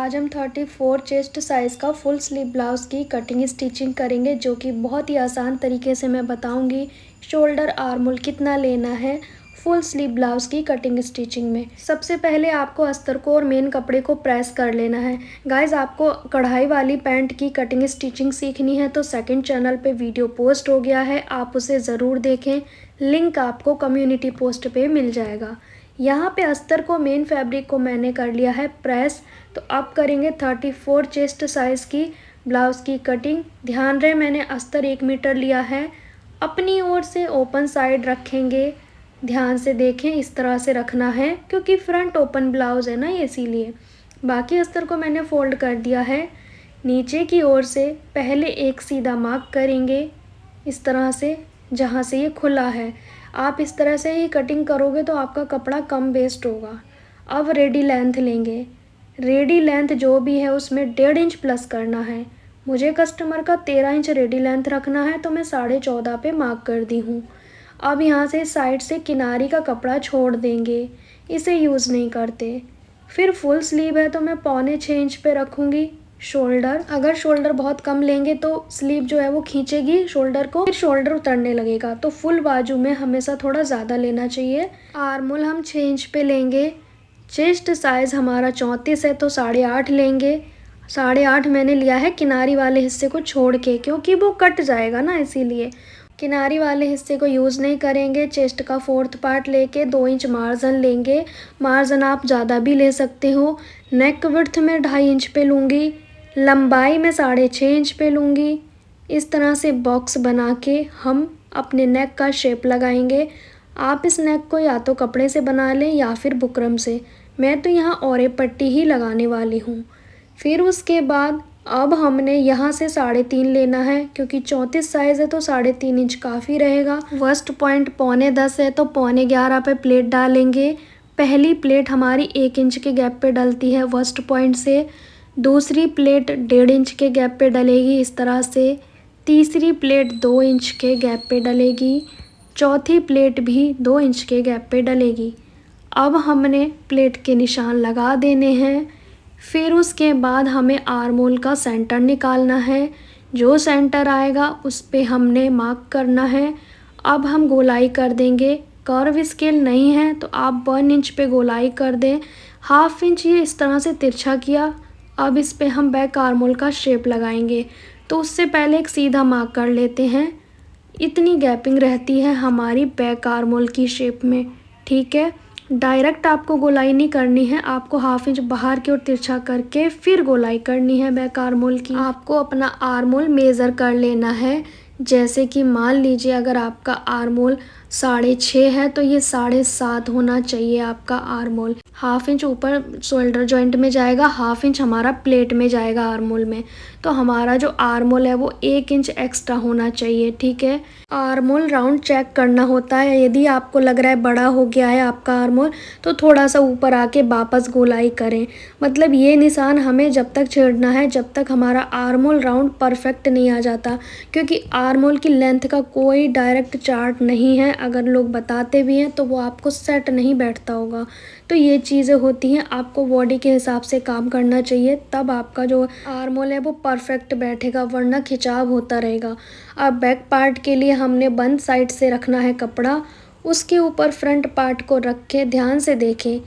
आज हम 34 chest size का फुल स्लीव ब्लाउज़ की कटिंग स्टिचिंग करेंगे, जो कि बहुत ही आसान तरीके से मैं बताऊंगी। शोल्डर आर्म होल कितना लेना है फुल स्लीव ब्लाउज़ की कटिंग स्टिचिंग में। सबसे पहले आपको अस्तर को और मेन कपड़े को प्रेस कर लेना है। गाइज़, आपको कढ़ाई वाली पैंट की कटिंग स्टिचिंग सीखनी है तो सेकंड चैनल पे वीडियो पोस्ट हो गया है, आप उसे ज़रूर देखें। लिंक आपको कम्युनिटी पोस्ट पे मिल जाएगा। यहाँ पे अस्तर को मेन फैब्रिक को मैंने कर लिया है प्रेस। तो अब करेंगे 34 चेस्ट साइज़ की ब्लाउज़ की कटिंग। ध्यान रहे मैंने अस्तर 1 मीटर लिया है। अपनी ओर से ओपन साइड रखेंगे, ध्यान से देखें, इस तरह से रखना है क्योंकि फ्रंट ओपन ब्लाउज़ है ना, इसीलिए। बाकी अस्तर को मैंने फोल्ड कर दिया है। नीचे की ओर से पहले एक सीधा मार्क करेंगे इस तरह से, जहाँ से ये खुला है। आप इस तरह से ही कटिंग करोगे तो आपका कपड़ा कम वेस्ट होगा। अब रेडी लेंथ लेंगे। रेडी लेंथ जो भी है उसमें 1.5 इंच प्लस करना है। मुझे कस्टमर का 13 इंच रेडी लेंथ रखना है तो मैं 14.5 पे मार्क कर दी हूँ। अब यहाँ से साइड से किनारी का कपड़ा छोड़ देंगे, इसे यूज़ नहीं करते। फिर फुल स्लीव है तो मैं 5.25 इंच पे रखूँगी। शोल्डर, अगर शोल्डर बहुत कम लेंगे तो स्लीव जो है वो खींचेगी शोल्डर को, फिर शोल्डर उतरने लगेगा। तो फुल बाजू में हमेशा थोड़ा ज़्यादा लेना चाहिए। आर्म होल हम 6 इंच पे लेंगे। चेस्ट साइज़ हमारा 34 है तो 8.5 लेंगे। 8.5 मैंने लिया है किनारी वाले हिस्से को छोड़ के, क्योंकि वो कट जाएगा ना, इसीलिए किनारी वाले हिस्से को यूज़ नहीं करेंगे। चेस्ट का 4th पार्ट लेके 2 इंच मार्जिन लेंगे। मार्जिन आप ज़्यादा भी ले सकते हो। नेक विड्थ में 2.5 इंच पे लूँगी। लंबाई में 6.5 इंच पे लूँगी। इस तरह से बॉक्स बना के हम अपने नेक का शेप लगाएंगे। आप इस नेक को या तो कपड़े से बना लें या फिर बुकरम से। मैं तो यहाँ औरे पट्टी ही लगाने वाली हूँ। फिर उसके बाद अब हमने यहाँ से 3.5 लेना है, क्योंकि 34 साइज़ है तो 3.5 इंच काफ़ी रहेगा। वस्ट पॉइंट 9.25 है तो 11.25 पे प्लेट डालेंगे। पहली प्लेट हमारी 1 इंच के गैप पे डलती है वस्ट पॉइंट से। दूसरी प्लेट 1.5 इंच के गैप पे डलेगी इस तरह से। तीसरी प्लेट 2 इंच के गैप पे डलेगी। चौथी प्लेट भी 2 इंच के गैप पे डलेगी। अब हमने प्लेट के निशान लगा देने हैं। फिर उसके बाद हमें आर्म होल का सेंटर निकालना है। जो सेंटर आएगा उस पे हमने मार्क करना है। अब हम गोलाई कर देंगे। कर्व स्केल नहीं है तो आप 1 इंच पे गोलाई कर दें। 1/2 इंच ये इस तरह से तिरछा किया। अब इस पे हम बैक आर्म होल का शेप लगाएंगे, तो उससे पहले एक सीधा मार्क कर लेते हैं। इतनी गैपिंग रहती है हमारी बैक आर्म होल की शेप में, ठीक है। डायरेक्ट आपको गोलाई नहीं करनी है, आपको 1/2 इंच बाहर की ओर तिरछा करके फिर गोलाई करनी है बैक आर्म होल की। आपको अपना आर्म होल मेज़र कर लेना है। जैसे कि मान लीजिए अगर आपका आर्म होल 6.5 है तो ये 7.5 होना चाहिए आपका आर्म होल। 1/2 इंच ऊपर शोल्डर जॉइंट में जाएगा, 1/2 इंच हमारा प्लेट में जाएगा आर्म होल में। तो हमारा जो आर्म होल है वो 1 इंच एक्स्ट्रा होना चाहिए, ठीक है। आर्म होल राउंड चेक करना होता है। यदि आपको लग रहा है बड़ा हो गया है आपका आर्म होल तो थोड़ा सा ऊपर आके वापस गोलाई करें। मतलब ये निशान हमें जब तक छेड़ना है जब तक हमारा आर्म होल राउंड परफेक्ट नहीं आ जाता, क्योंकि आर्म होल की लेंथ का कोई डायरेक्ट चार्ट नहीं है। अगर लोग बताते भी हैं तो वो आपको सेट नहीं बैठता होगा। तो ये चीज़ें होती हैं, आपको बॉडी के हिसाब से काम करना चाहिए, तब आपका जो आर्म होल है वो परफेक्ट बैठेगा, वरना खिंचाव होता रहेगा। अब बैक पार्ट के लिए हमने बंद साइड से रखना है कपड़ा, उसके ऊपर फ्रंट पार्ट को रख के ध्यान से देखें।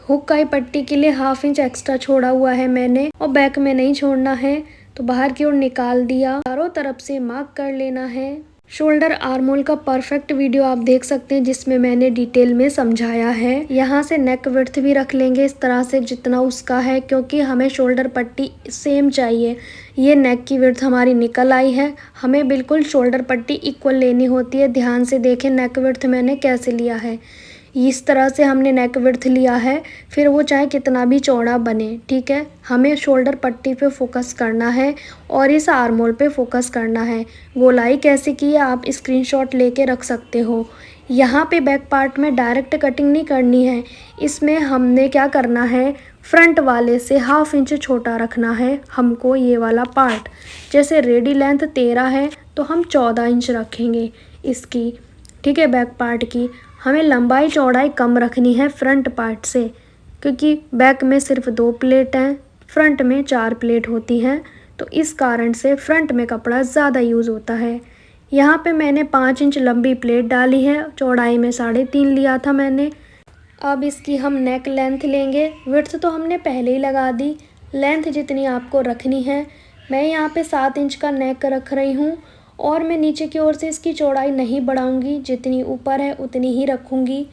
हुक काई पट्टी के लिए 1/2 इंच एक्स्ट्रा छोड़ा हुआ है मैंने, और बैक में नहीं छोड़ना है, तो बाहर की ओर निकाल दिया। चारों तरफ से मार्क कर लेना है। शोल्डर आर्म होल का परफेक्ट वीडियो आप देख सकते हैं जिसमें मैंने डिटेल में समझाया है। यहाँ से नेक विड्थ भी रख लेंगे इस तरह से जितना उसका है, क्योंकि हमें शोल्डर पट्टी सेम चाहिए। ये नेक की विड्थ हमारी निकल आई है, हमें बिल्कुल शोल्डर पट्टी इक्वल लेनी होती है। ध्यान से देखें नेक विड्थ मैंने कैसे लिया है, इस तरह से हमने नेक विड्थ लिया है। फिर वो चाहे कितना भी चौड़ा बने, ठीक है, हमें शोल्डर पट्टी पे फोकस करना है और इस आर्म होल पे फोकस करना है। गोलाई कैसे की है आप स्क्रीनशॉट लेके रख सकते हो। यहाँ पे बैक पार्ट में डायरेक्ट कटिंग नहीं करनी है, इसमें हमने क्या करना है, फ्रंट वाले से 1/2 इंच छोटा रखना है हमको ये वाला पार्ट। जैसे रेडी लेंथ 13 है तो हम 14 इंच रखेंगे इसकी, ठीक है। बैक पार्ट की हमें लंबाई चौड़ाई कम रखनी है फ्रंट पार्ट से, क्योंकि बैक में सिर्फ 2 प्लेट हैं, फ्रंट में 4 प्लेट होती हैं, तो इस कारण से फ्रंट में कपड़ा ज़्यादा यूज़ होता है। यहाँ पे मैंने 5 इंच लंबी प्लेट डाली है, चौड़ाई में 3.5 लिया था मैंने। अब इसकी हम नेक लेंथ लेंगे। विड्थ तो हमने पहले ही लगा दी, लेंथ जितनी आपको रखनी है। मैं यहाँ पे 7 इंच का नेक रख रही हूँ और मैं नीचे की ओर से इसकी चौड़ाई नहीं बढ़ाऊँगी, जितनी ऊपर है उतनी ही रखूँगी।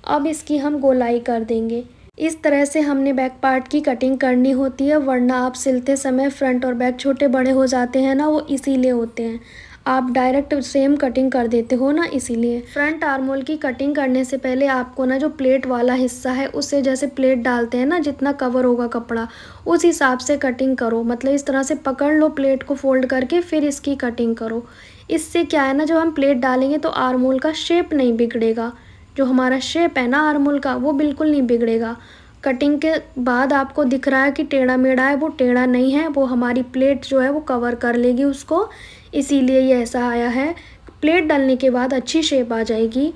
अब इसकी हम गोलाई कर देंगे। इस तरह से हमने बैक पार्ट की कटिंग करनी होती है, वरना आप सिलते समय फ्रंट और बैक छोटे बड़े हो जाते हैं ना, वो इसीलिए होते हैं। आप डायरेक्ट सेम कटिंग कर देते हो ना, इसीलिए। फ्रंट आर्म होल की कटिंग करने से पहले आपको ना जो प्लेट वाला हिस्सा है उससे, जैसे प्लेट डालते हैं ना जितना कवर होगा कपड़ा, उस हिसाब से कटिंग करो। मतलब इस तरह से पकड़ लो प्लेट को फोल्ड करके, फिर इसकी कटिंग करो। इससे क्या है ना, जब हम प्लेट डालेंगे तो आर्म होल का शेप नहीं बिगड़ेगा। जो हमारा शेप है ना आर्म होल का, वो बिल्कुल नहीं बिगड़ेगा। कटिंग के बाद आपको दिख रहा है कि टेढ़ा मेढ़ा है, वो टेढ़ा नहीं है, वो हमारी प्लेट जो है वो कवर कर लेगी उसको, इसीलिए ये ऐसा आया है। प्लेट डालने के बाद अच्छी शेप आ जाएगी,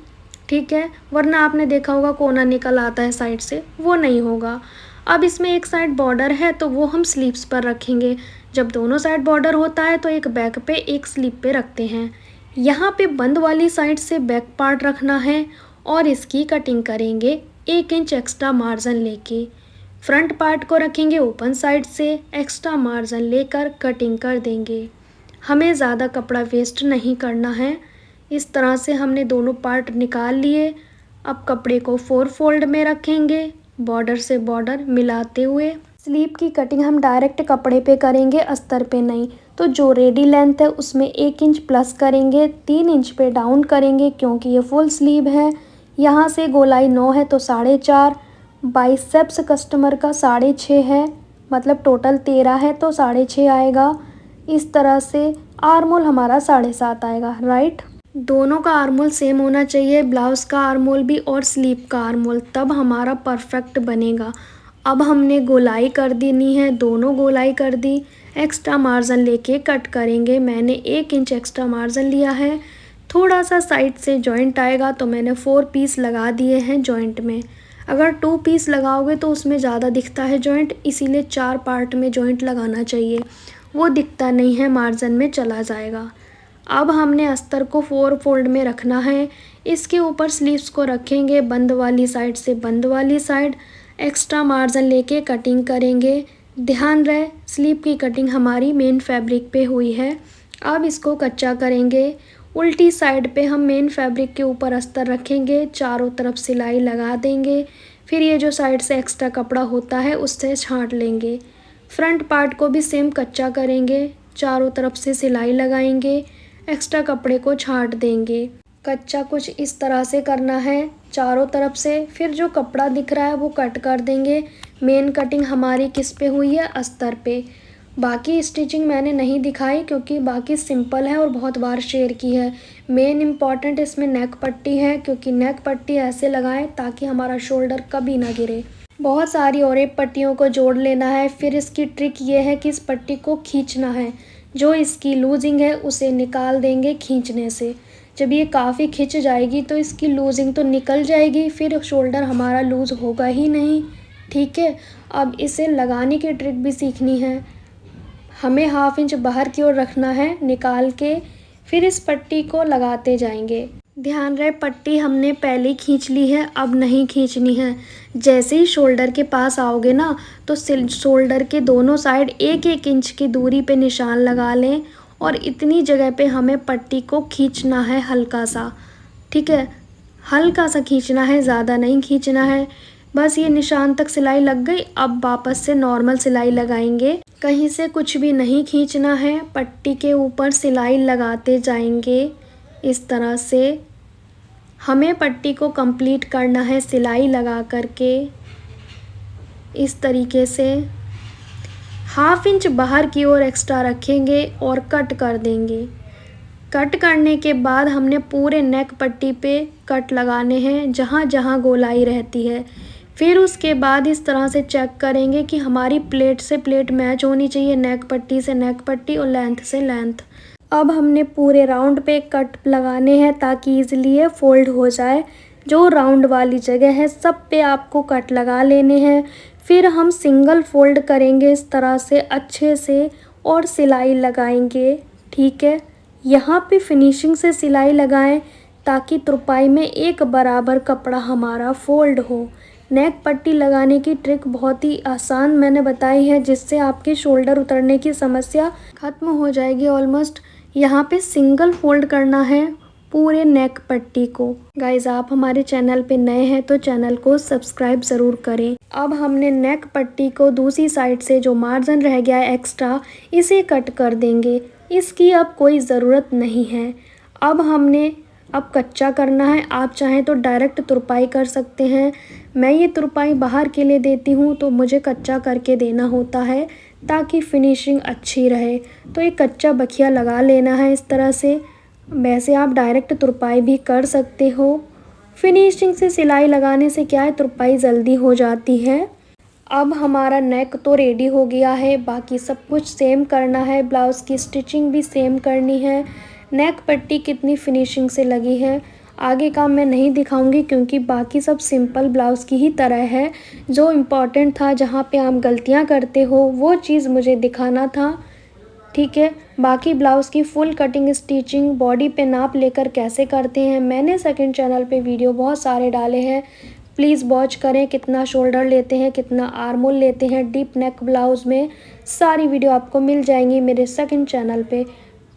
ठीक है। वरना आपने देखा होगा कोना निकल आता है साइड से, वो नहीं होगा। अब इसमें एक साइड बॉर्डर है तो वो हम स्लीव्स पर रखेंगे। जब दोनों साइड बॉर्डर होता है तो एक बैक पे एक स्लीव पे रखते हैं। यहाँ पे बंद वाली साइड से बैक पार्ट रखना है और इसकी कटिंग करेंगे 1 इंच एक्स्ट्रा मार्जिन लेके। फ्रंट पार्ट को रखेंगे ओपन साइड से, एक्स्ट्रा मार्जिन लेकर कटिंग कर देंगे। हमें ज़्यादा कपड़ा वेस्ट नहीं करना है। इस तरह से हमने दोनों पार्ट निकाल लिए। अब कपड़े को 4 फोल्ड में रखेंगे, बॉर्डर से बॉर्डर मिलाते हुए। स्लीव की कटिंग हम डायरेक्ट कपड़े पे करेंगे, अस्तर पे नहीं। तो जो रेडी लेंथ है उसमें 1 इंच प्लस करेंगे, 3 इंच पे डाउन करेंगे क्योंकि ये फुल स्लीव है। यहाँ से गोलाई 9 है तो 4.5, बाइसेप्स कस्टमर का 6.5 है, मतलब टोटल 13 है तो 6.5 आएगा। इस तरह से आर्म होल हमारा 7.5 आएगा, राइट। दोनों का आर्म होल सेम होना चाहिए, ब्लाउज़ का आर्म होल भी और स्लीव का आर्म होल, तब हमारा परफेक्ट बनेगा। अब हमने गोलाई कर देनी है, दोनों गोलाई कर दी। एक्स्ट्रा मार्जिन लेके कट करेंगे। मैंने 1 इंच एक्स्ट्रा मार्जिन लिया है। थोड़ा सा साइड से जॉइंट आएगा तो मैंने 4 पीस लगा दिए हैं जॉइंट में। अगर 2 पीस लगाओगे तो उसमें ज़्यादा दिखता है जॉइंट, इसीलिए 4 पार्ट में जॉइंट लगाना चाहिए, वो दिखता नहीं है, मार्जिन में चला जाएगा। अब हमने अस्तर को 4 फोल्ड में रखना है। इसके ऊपर स्लीव्स को रखेंगे, बंद वाली साइड से बंद वाली साइड एक्स्ट्रा मार्जिन लेके कटिंग करेंगे। ध्यान रहे स्लीव की कटिंग हमारी मेन फैब्रिक पे हुई है। अब इसको कच्चा करेंगे। उल्टी साइड पे हम मेन फैब्रिक के ऊपर अस्तर रखेंगे, चारों तरफ सिलाई लगा देंगे। फिर ये जो साइड से एक्स्ट्रा कपड़ा होता है उससे छांट लेंगे। फ्रंट पार्ट को भी सेम कच्चा करेंगे, चारों तरफ से सिलाई लगाएंगे, एक्स्ट्रा कपड़े को छांट देंगे। कच्चा कुछ इस तरह से करना है चारों तरफ से। फिर जो कपड़ा दिख रहा है वो कट कर देंगे। मेन कटिंग हमारी किस पे हुई है, अस्तर पे। बाकी स्टिचिंग मैंने नहीं दिखाई क्योंकि बाकी सिंपल है और बहुत बार शेयर की है। मेन इम्पॉर्टेंट इसमें नेक पट्टी है, क्योंकि नेक पट्टी ऐसे लगाएं ताकि हमारा शोल्डर कभी ना गिरे। बहुत सारी और एक पट्टियों को जोड़ लेना है। फिर इसकी ट्रिक ये है कि इस पट्टी को खींचना है। जो इसकी लूजिंग है उसे निकाल देंगे खींचने से। जब ये काफ़ी खिंच जाएगी तो इसकी लूजिंग तो निकल जाएगी, फिर शोल्डर हमारा लूज़ होगा ही नहीं, ठीक है। अब इसे लगाने की ट्रिक भी सीखनी है। हमें 1/2 इंच बाहर की ओर रखना है निकाल के, फिर इस पट्टी को लगाते जाएंगे। ध्यान रहे पट्टी हमने पहले खींच ली है, अब नहीं खींचनी है। जैसे ही शोल्डर के पास आओगे ना तो शोल्डर के दोनों साइड 1-1 इंच की दूरी पे निशान लगा लें और इतनी जगह पे हमें पट्टी को खींचना है हल्का सा, ठीक है। हल्का सा खींचना है, ज़्यादा नहीं खींचना है। बस ये निशान तक सिलाई लग गई। अब वापस से नॉर्मल सिलाई लगाएंगे, कहीं से कुछ भी नहीं खींचना है। पट्टी के ऊपर सिलाई लगाते जाएंगे इस तरह से। हमें पट्टी को कंप्लीट करना है सिलाई लगा करके इस तरीके से। 1/2 इंच बाहर की ओर एक्स्ट्रा रखेंगे और कट कर देंगे। कट करने के बाद हमने पूरे नेक पट्टी पे कट लगाने हैं जहाँ जहाँ गोलाई रहती है। फिर उसके बाद इस तरह से चेक करेंगे कि हमारी प्लेट से प्लेट मैच होनी चाहिए, नेक पट्टी से नेक पट्टी और लेंथ से लेंथ। अब हमने पूरे राउंड पे कट लगाने हैं ताकि ईज़िली ये फोल्ड हो जाए। जो राउंड वाली जगह है सब पे आपको कट लगा लेने हैं। फिर हम सिंगल फोल्ड करेंगे इस तरह से अच्छे से और सिलाई लगाएंगे। ठीक है, यहाँ पे फिनिशिंग से सिलाई लगाएं ताकि तुरपाई में एक बराबर कपड़ा हमारा फोल्ड हो। नेक पट्टी लगाने की ट्रिक बहुत ही आसान मैंने बताई है, जिससे आपके शोल्डर उतरने की समस्या ख़त्म हो जाएगी ऑलमोस्ट। यहाँ पे सिंगल फोल्ड करना है पूरे नेक पट्टी को। गाइज आप हमारे चैनल पे नए हैं तो चैनल को सब्सक्राइब ज़रूर करें। अब हमने नेक पट्टी को दूसरी साइड से जो मार्जिन रह गया है एक्स्ट्रा, इसे कट कर देंगे। इसकी अब कोई ज़रूरत नहीं है। अब कच्चा करना है। आप चाहें तो डायरेक्ट तुरपाई कर सकते हैं। मैं ये तुरपाई बाहर के लिए देती हूँ तो मुझे कच्चा करके देना होता है ताकि फिनिशिंग अच्छी रहे। तो ये कच्चा बखिया लगा लेना है इस तरह से। वैसे आप डायरेक्ट तुरपाई भी कर सकते हो। फिनिशिंग से सिलाई लगाने से क्या है, तुरपाई जल्दी हो जाती है। अब हमारा नेक तो रेडी हो गया है, बाकी सब कुछ सेम करना है। ब्लाउज़ की स्टिचिंग भी सेम करनी है। नेक पट्टी कितनी फिनिशिंग से लगी है आगे का मैं नहीं दिखाऊंगी, क्योंकि बाकी सब सिंपल ब्लाउज़ की ही तरह है। जो इम्पोर्टेंट था, जहाँ पे आप गलतियाँ करते हो, वो चीज़ मुझे दिखाना था। ठीक है, बाकी ब्लाउज़ की फुल कटिंग स्टिचिंग बॉडी पे नाप लेकर कैसे करते हैं, मैंने सेकंड चैनल पे वीडियो बहुत सारे डाले हैं, प्लीज़ वॉच करें। कितना शोल्डर लेते हैं, कितना आर्म होल लेते हैं डीप नेक ब्लाउज़ में, सारी वीडियो आपको मिल जाएंगी मेरे सेकंड चैनल पे।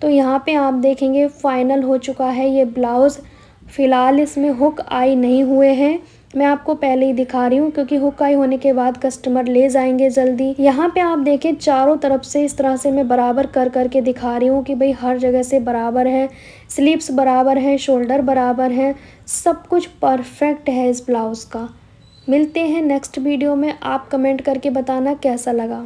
तो यहाँ पे आप देखेंगे फाइनल हो चुका है ये ब्लाउज़। फ़िलहाल इसमें हुक आई नहीं हुए हैं, मैं आपको पहले ही दिखा रही हूँ, क्योंकि हुक आई होने के बाद कस्टमर ले जाएंगे जल्दी। यहाँ पे आप देखें चारों तरफ से इस तरह से मैं बराबर कर करके दिखा रही हूँ कि भाई हर जगह से बराबर है, स्लीव्स बराबर हैं, शोल्डर बराबर हैं, सब कुछ परफेक्ट है इस ब्लाउज़ का। मिलते हैं नेक्स्ट वीडियो में। आप कमेंट करके बताना कैसा लगा।